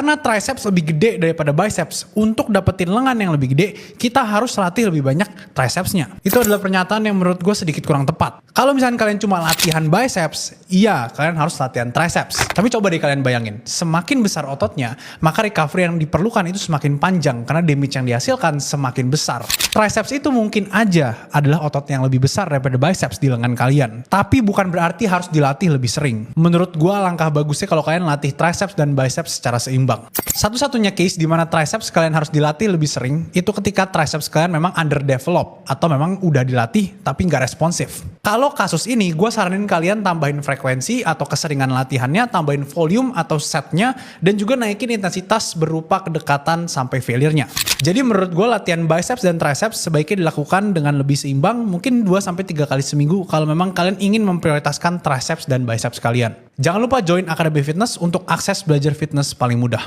Karena triceps lebih gede daripada biceps, untuk dapetin lengan yang lebih gede, kita harus latih lebih banyak tricepsnya. Itu adalah pernyataan yang menurut gue sedikit kurang tepat. Kalau misalnya kalian cuma latihan biceps, iya kalian harus latihan triceps. Tapi coba deh kalian bayangin, semakin besar ototnya, maka recovery yang diperlukan itu semakin panjang karena damage yang dihasilkan semakin besar. Triceps itu mungkin aja adalah otot yang lebih besar daripada biceps di lengan kalian. Tapi bukan berarti harus dilatih lebih sering. Menurut gue langkah bagusnya kalau kalian latih triceps dan biceps secara seimbang. Satu-satunya case di mana triceps kalian harus dilatih lebih sering itu ketika triceps kalian memang underdeveloped atau memang udah dilatih tapi nggak responsif. Kalau kasus ini gue saranin kalian tambahin frekuensi atau keseringan latihannya, tambahin volume atau setnya, dan juga naikin intensitas berupa kedekatan sampai failure-nya. Jadi menurut gue latihan biceps dan triceps sebaiknya dilakukan dengan lebih seimbang, mungkin 2-3 kali seminggu kalau memang kalian ingin memprioritaskan triceps dan biceps kalian. Jangan lupa join Akademi Fitness untuk akses belajar fitness paling mudah.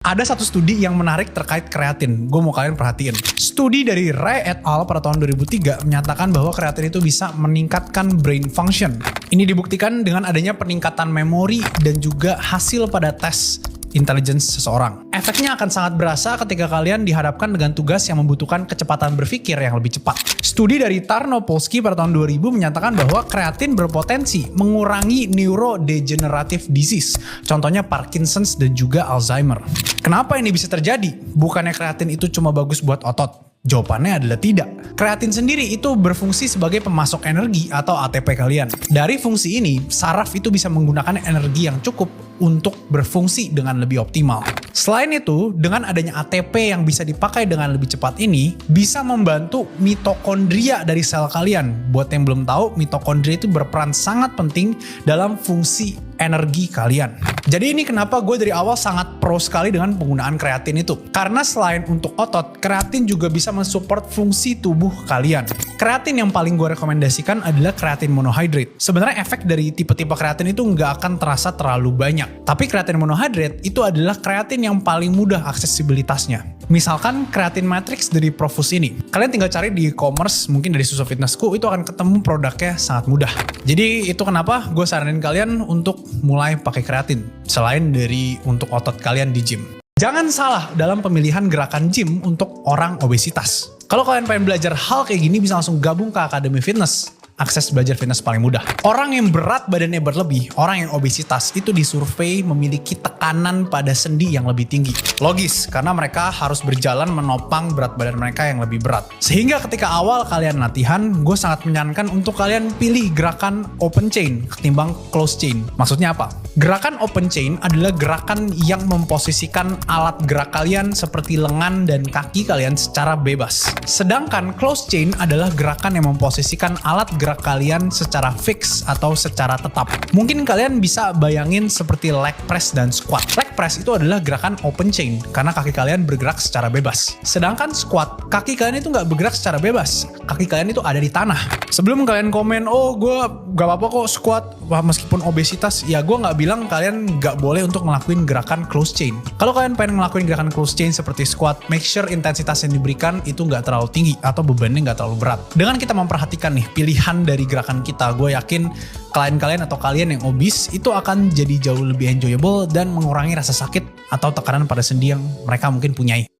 Ada satu studi yang menarik terkait kreatin. Gue mau kalian perhatiin. Studi dari Ray et al. Pada tahun 2003 menyatakan bahwa kreatin itu bisa meningkatkan brain function. Ini dibuktikan dengan adanya peningkatan memori dan juga hasil pada tes intelligence seseorang. Efeknya akan sangat berasa ketika kalian dihadapkan dengan tugas yang membutuhkan kecepatan berpikir yang lebih cepat. Studi dari Tarnopolsky pada tahun 2000 menyatakan bahwa kreatin berpotensi mengurangi neurodegenerative disease, contohnya Parkinson's dan juga Alzheimer. Kenapa ini bisa terjadi? Bukannya kreatin itu cuma bagus buat otot? Jawabannya adalah tidak. Kreatin sendiri itu berfungsi sebagai pemasok energi atau ATP kalian. Dari fungsi ini, saraf itu bisa menggunakan energi yang cukup untuk berfungsi dengan lebih optimal. Selain itu, dengan adanya ATP yang bisa dipakai dengan lebih cepat ini, bisa membantu mitokondria dari sel kalian. Buat yang belum tahu, mitokondria itu berperan sangat penting dalam fungsi energi kalian. Jadi ini kenapa gue dari awal sangat pro sekali dengan penggunaan kreatin itu. Karena selain untuk otot, kreatin juga bisa mensupport fungsi tubuh kalian. Kreatin yang paling gue rekomendasikan adalah kreatin monohydrate. Sebenarnya efek dari tipe-tipe kreatin itu nggak akan terasa terlalu banyak. Tapi kreatin monohydrate itu adalah kreatin yang paling mudah aksesibilitasnya. Misalkan kreatin matrix dari Profus ini. Kalian tinggal cari di e-commerce, mungkin dari Susu Fitnessku, itu akan ketemu produknya sangat mudah. Jadi itu kenapa gue saranin kalian untuk mulai pakai kreatin. Selain dari untuk otot kalian di gym. Jangan salah dalam pemilihan gerakan gym untuk orang obesitas. Kalau kalian pengen belajar hal kayak gini bisa langsung gabung ke Akademi Fitness. Akses belajar fitness paling mudah. Orang yang berat badannya berlebih, orang yang obesitas itu disurvei memiliki tekanan pada sendi yang lebih tinggi. Logis, karena mereka harus berjalan menopang berat badan mereka yang lebih berat. Sehingga ketika awal kalian latihan, gue sangat menyarankan untuk kalian pilih gerakan open chain ketimbang close chain. Maksudnya apa? Gerakan open chain adalah gerakan yang memposisikan alat gerak kalian seperti lengan dan kaki kalian secara bebas. Sedangkan close chain adalah gerakan yang memposisikan alat gerak kalian secara fix atau secara tetap. Mungkin kalian bisa bayangin seperti leg press dan squat. Leg press itu adalah gerakan open chain karena kaki kalian bergerak secara bebas. Sedangkan squat, kaki kalian itu nggak bergerak secara bebas. Kaki kalian itu ada di tanah. Sebelum kalian komen, oh gue gak apa-apa kok squat meskipun obesitas, ya gue nggak bilang kalian nggak boleh untuk ngelakuin gerakan close chain. Kalau kalian pengen ngelakuin gerakan close chain seperti squat, make sure intensitas yang diberikan itu nggak terlalu tinggi atau bebannya nggak terlalu berat. Dengan kita memperhatikan nih pilihan dari gerakan kita, gue yakin klien kalian atau kalian yang obes itu akan jadi jauh lebih enjoyable dan mengurangi rasa sakit atau tekanan pada sendi yang mereka mungkin punyai.